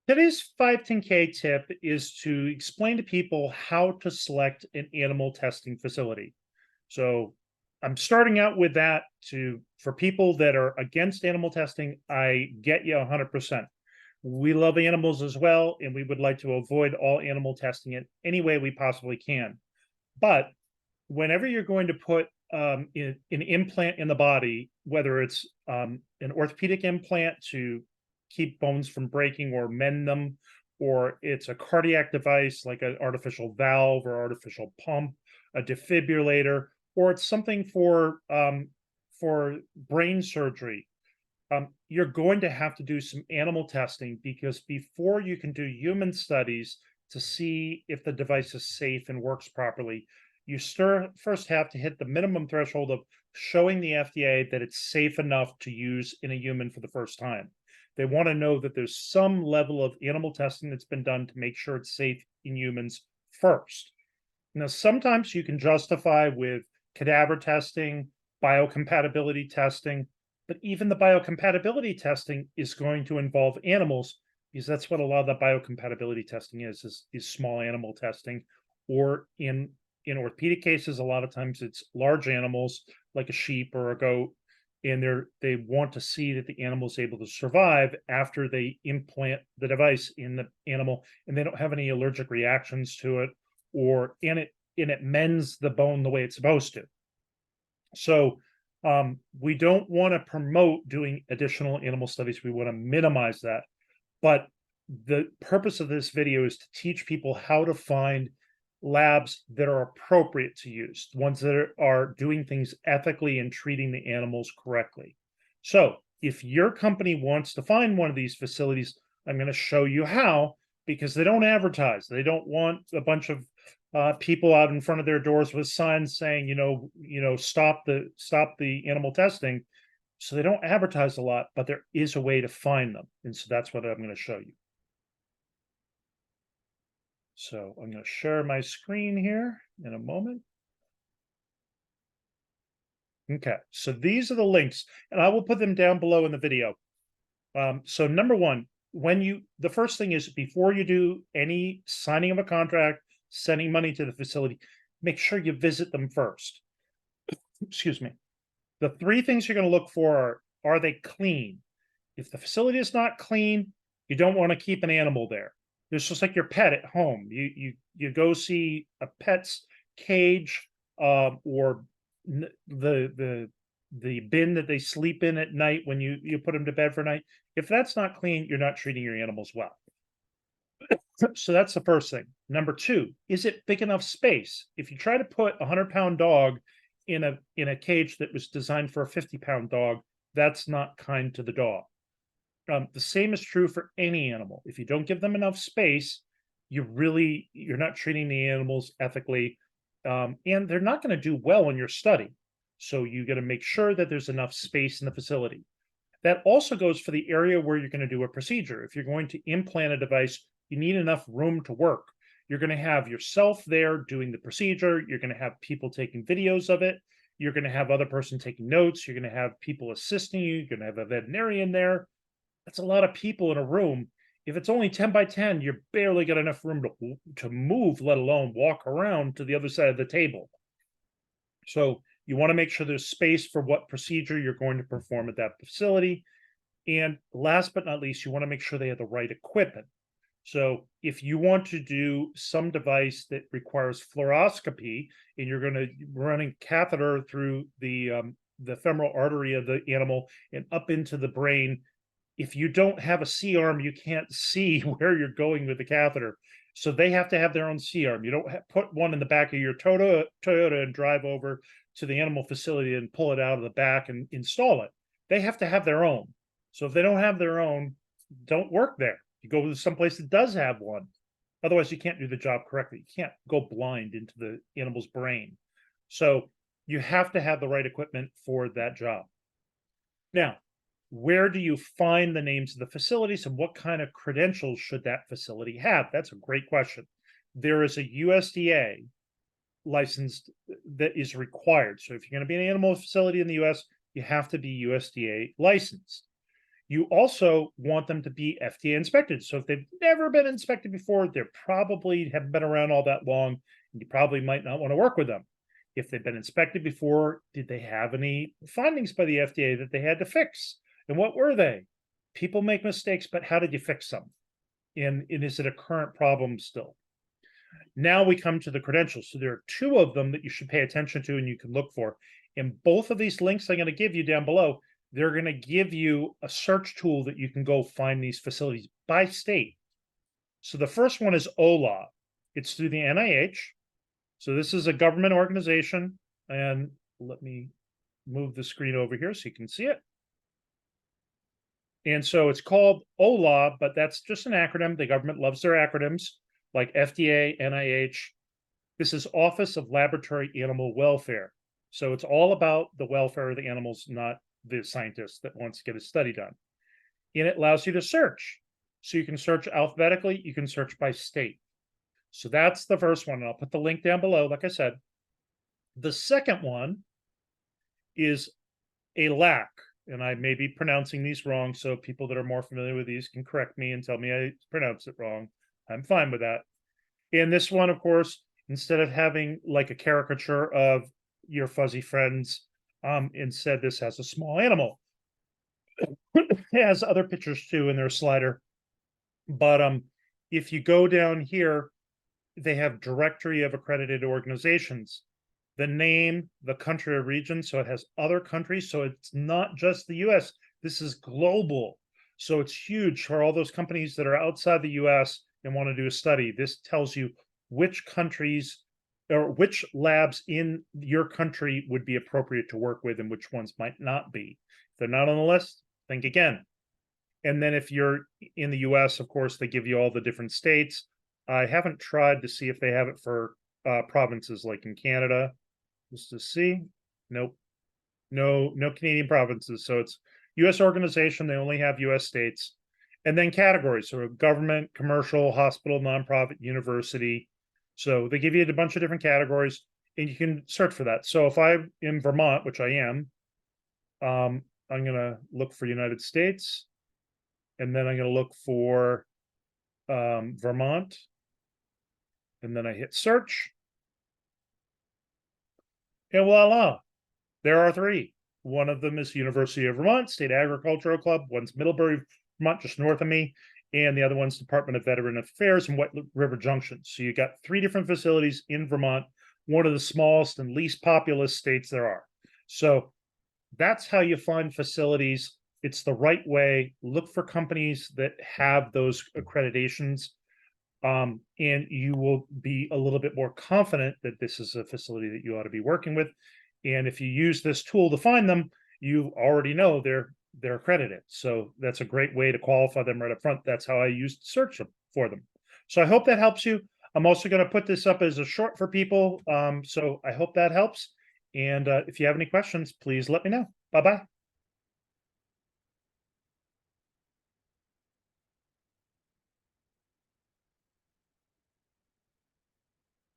Today's 510K tip is to explain to people how to select an animal testing facility. So I'm starting out with that to for people that are against animal testing, I get you 100%. We love animals as well, and we would like to avoid all animal testing in any way we possibly can. But whenever you're going to put an implant in the body, whether it's an orthopedic implant to keep bones from breaking or mend them, or it's a cardiac device like an artificial valve or artificial pump, a defibrillator, or it's something for brain surgery. You're going to have to do some animal testing because before you can do human studies to see if the device is safe and works properly, you first have to hit the minimum threshold of showing the FDA that it's safe enough to use in a human for the first time. They want to know that there's some level of animal testing that's been done to make sure it's safe in humans first. Now, sometimes you can justify with cadaver testing, biocompatibility testing, but even the biocompatibility testing is going to involve animals because that's what a lot of the biocompatibility testing is small animal testing, or in orthopedic cases, a lot of times it's large animals like a sheep or a goat, and they want to see that the animal is able to survive after they implant the device in the animal and they don't have any allergic reactions to it, or and it mends the bone the way it's supposed to. So we don't want to promote doing additional animal studies. We want to minimize that. But the purpose of this video is to teach people how to find labs that are appropriate to use, ones that are doing things ethically and treating the animals correctly. So if your company wants to find one of these facilities, I'm going to show you how, because they don't advertise. They don't want a bunch of people out in front of their doors with signs saying, stop the animal testing. So they don't advertise a lot, but there is a way to find them, and so that's what I'm going to show you. So I'm going to share my screen here in a moment. Okay, so these are the links, and I will put them down below in the video. So number one, the first thing is before you do any signing of a contract, sending money to the facility, make sure you visit them first. Excuse me. The three things you're going to look for are they clean? If the facility is not clean, you don't want to keep an animal there. It's just like your pet at home. You go see a pet's cage, or the bin that they sleep in at night when you put them to bed for night. If that's not clean, you're not treating your animals well. So that's the first thing. Number two, is it big enough space? If you try to put a 100-pound dog in a cage that was designed for a 50-pound dog, that's not kind to the dog. The same is true for any animal. If you don't give them enough space, you're not treating the animals ethically, and they're not going to do well in your study. So you got to make sure that there's enough space in the facility. That also goes for the area where you're going to do a procedure. If you're going to implant a device, you need enough room to work. You're going to have yourself there doing the procedure. You're going to have people taking videos of it. You're going to have other person taking notes. You're going to have people assisting you. You're going to have a veterinarian there. That's a lot of people in a room. If it's only 10 by 10, you're barely got enough room to move, let alone walk around to the other side of the table. So you want to make sure there's space for what procedure you're going to perform at that facility. And last but not least, you want to make sure they have the right equipment. So if you want to do some device that requires fluoroscopy and you're going to run a catheter through the femoral artery of the animal and up into the brain, if you don't have a C-arm, you can't see where you're going with the catheter. So they have to have their own C-arm. You don't put one in the back of your Toyota and drive over to the animal facility and pull it out of the back and install it. They have to have their own. So if they don't have their own, don't work there. You go to someplace that does have one. Otherwise, you can't do the job correctly. You can't go blind into the animal's brain. So you have to have the right equipment for that job. Now, where do you find the names of the facilities and what kind of credentials should that facility have? That's a great question. There is a USDA license that is required. So if you're going to be an animal facility in the US, you have to be USDA licensed. You also want them to be FDA inspected. So if they've never been inspected before, they probably haven't been around all that long, and you probably might not want to work with them. If they've been inspected before, did they have any findings by the FDA that they had to fix? And what were they? People make mistakes, but how did you fix them? And is it a current problem still? Now we come to the credentials. So there are two of them that you should pay attention to and you can look for. And both of these links I'm going to give you down below, they're going to give you a search tool that you can go find these facilities by state. So the first one is OLA. It's through the NIH. So this is a government organization. And let me move the screen over here so you can see it. And so it's called OLA, but that's just an acronym. The government loves their acronyms, like FDA, NIH. This is Office of Laboratory Animal Welfare. So it's all about the welfare of the animals, not the scientist that wants to get a study done. And it allows you to search. So you can search alphabetically, you can search by state. So that's the first one. And I'll put the link down below, like I said. The second one is ALAC, and I may be pronouncing these wrong, so people that are more familiar with these can correct me and tell me I pronounce it wrong. I'm fine with that. And this one, of course, instead of having like a caricature of your fuzzy friends, instead this has a small animal. It has other pictures too in their slider. But if you go down here, they have directory of accredited organizations, the name, the country or region. So it has other countries. So it's not just the US. This is global. So it's huge for all those companies that are outside the US and want to do a study. This tells you which countries or which labs in your country would be appropriate to work with and which ones might not be. If they're not on the list, think again. And then if you're in the US, of course, they give you all the different states. I haven't tried to see if they have it for provinces like in Canada, just to see. Nope. No Canadian provinces. So it's US organization. They only have US states. And then categories. So government, commercial, hospital, nonprofit, university. So they give you a bunch of different categories and you can search for that. So if I'm in Vermont, which I am, I'm going to look for United States. And then I'm going to look for Vermont. And then I hit search. And voila, there are three. One of them is University of Vermont State Agricultural Club. One's Middlebury, Vermont, just north of me. And the other one's Department of Veteran Affairs in White River Junction. So you got three different facilities in Vermont, one of the smallest and least populous states there are. So that's how you find facilities. It's the right way. Look for companies that have those accreditations. And you will be a little bit more confident that this is a facility that you ought to be working with. And if you use this tool to find them, you already know they're accredited. So that's a great way to qualify them right up front. That's how I used to search for them. So I hope that helps you. I'm also going to put this up as a short for people. So I hope that helps. And if you have any questions, please let me know. Bye-bye.